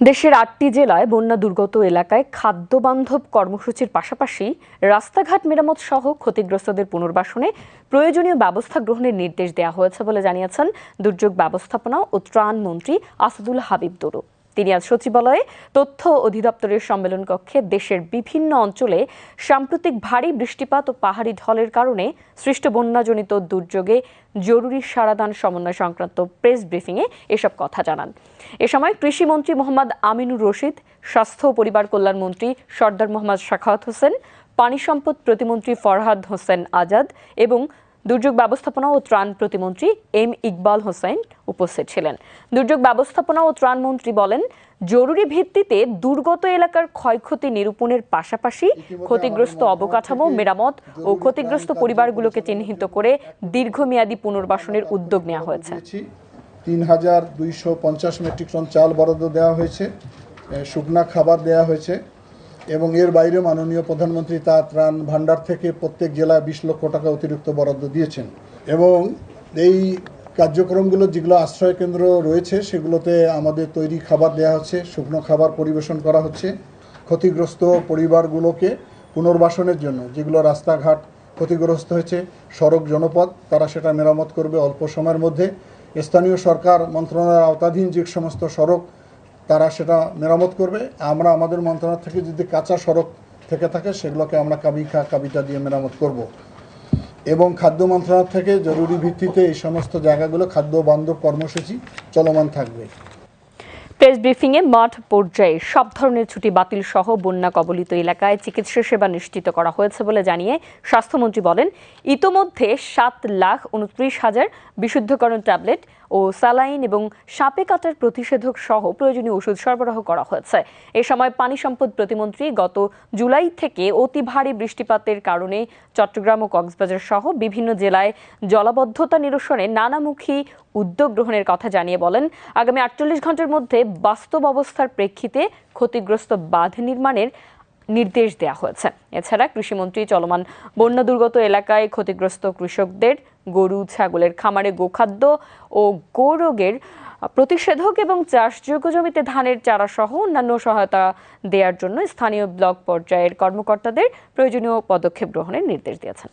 দেশের ৮টি জেলায় বন্যা দুর্গত এলাকায় খাদ্য বান্ধব কর্মসূচির পাশাপাশি রাস্তাঘাট মেরামত সহ ক্ষতিগ্রস্তদের পুনর্বাসনে প্রয়োজনীয় ব্যবস্থা গ্রহণের নির্দেশ দেওয়া হয়েছে বলে জানিয়েছেন দুর্যোগ ব্যবস্থাপনা ও ত্রাণ মন্ত্রী আসাদুল হাবিব দুরু। তিনি আজ সচিবালয়ে তথ্য অধিদপ্তরের সম্মেলন কক্ষে দেশের বিভিন্ন অঞ্চলে সাম্প্রতিক ভারী বৃষ্টিপাত ও পাহাড়ি ঢলের কারণে সৃষ্ট বন্যাজনিত দুর্যোগে জরুরি সারাদান সমন্বয় সংক্রান্ত প্রেস ব্রিফিংয়ে এসব কথা জানান। এ সময় কৃষিমন্ত্রী মোহাম্মদ আমিনুর রশিদ, স্বাস্থ্য ও পরিবার কল্যাণ মন্ত্রী সর্দার মোহাম্মদ সাখাওয়াত হোসেন, পানি সম্পদ প্রতিমন্ত্রী ফরহাদ হোসেন আজাদ এবং দুর্যোগ ব্যবস্থাপনা ও ত্রাণ প্রতিমন্ত্রী এম ইকবাল হোসেন উপস্থিত ছিলেন। দুর্যোগ ব্যবস্থাপনা ও ত্রাণ মন্ত্রী বলেন, জরুরি ভিত্তিতে দুর্গত এলাকার ক্ষয়ক্ষতি নিরূপণের পাশাপাশি ক্ষতিগ্রস্ত অবকাঠামো মেরামত ও ক্ষতিগ্রস্ত পরিবারগুলোকে চিহ্নিত করে দীর্ঘমেয়াদী পুনর্বাসনের উদ্যোগ নেওয়া হয়েছে। ৩,২৫০ মেট্রিক টন চাল বরাদ্দ দেওয়া হয়েছে, শুকনা খাবার দেওয়া হয়েছে এবং এর বাইরে মাননীয় প্রধানমন্ত্রী তার ত্রাণ ভাণ্ডার থেকে প্রত্যেক জেলায় ২০ লক্ষ টাকা অতিরিক্ত বরাদ্দ দিয়েছেন। এবং এই কার্যক্রমগুলো যেগুলো আশ্রয় কেন্দ্র রয়েছে সেগুলোতে আমাদের তৈরি খাবার দেওয়া হচ্ছে, শুকনো খাবার পরিবেশন করা হচ্ছে। ক্ষতিগ্রস্ত পরিবারগুলোকে পুনর্বাসনের জন্য যেগুলো রাস্তাঘাট ক্ষতিগ্রস্ত হয়েছে, সড়ক জনপথ, তারা সেটা মেরামত করবে অল্প সময়ের মধ্যে। স্থানীয় সরকার মন্ত্রণালয়ের আওতাধীন যে সমস্ত সড়ক তারা সেটা মেরামত করবে। আমরা আমাদের মন্ত্রণালয় থেকে যদি কাঁচা সড়ক থেকে থাকে সেগুলোকে আমরা কাবিটা দিয়ে মেরামত করব। এবং খাদ্য মন্ত্রণালয় থেকে জরুরি ভিত্তিতে এই সমস্ত জায়গাগুলো খাদ্য বান্ধব কর্মসূচি চলমান থাকবে। প্রেস ব্রিফিংয়ে মাঠ পর্যায়ে সব ধরনের ছুটি বাতিল সহ বন্যা কবলিত এলাকায় চিকিৎসা সেবা নিশ্চিত করা হয়েছে বলে জানিয়ে স্বাস্থ্যমন্ত্রী বলেন, ইতোমধ্যে 7,29,000 বিশুদ্ধকরণ ট্যাবলেট ও স্যালাইন এবং সাপে কাটার প্রতিষেধক সহ প্রয়োজনীয় ওষুধ সরবরাহ করা হয়েছে। এ সময় পানি সম্পদ প্রতিমন্ত্রী গত জুলাই থেকে অতি ভারী বৃষ্টিপাতের কারণে চট্টগ্রাম ও কক্সবাজার সহ বিভিন্ন জেলায় জলাবদ্ধতা নিরসনে নানামুখী উদ্যোগ গ্রহণের কথা জানিয়ে বলেন, আগামী 48 ঘন্টার মধ্যে বাস্তব অবস্থার প্রেক্ষিতে ক্ষতিগ্রস্ত বাঁধ নির্মাণের নির্দেশ দেওয়া হয়েছে। এছাড়া কৃষিমন্ত্রী চলমান বন্যা দুর্গত এলাকায় ক্ষতিগ্রস্ত কৃষকদের গরু ছাগলের খামারে গোখাদ্য ও গোরোগের প্রতিষেধক এবং চাষযোগ্য জমিতে ধানের চারা সহ অন্যান্য সহায়তা দেওয়ার জন্য স্থানীয় ব্লক পর্যায়ের কর্মকর্তাদের প্রয়োজনীয় পদক্ষেপ গ্রহণের নির্দেশ দিয়েছেন।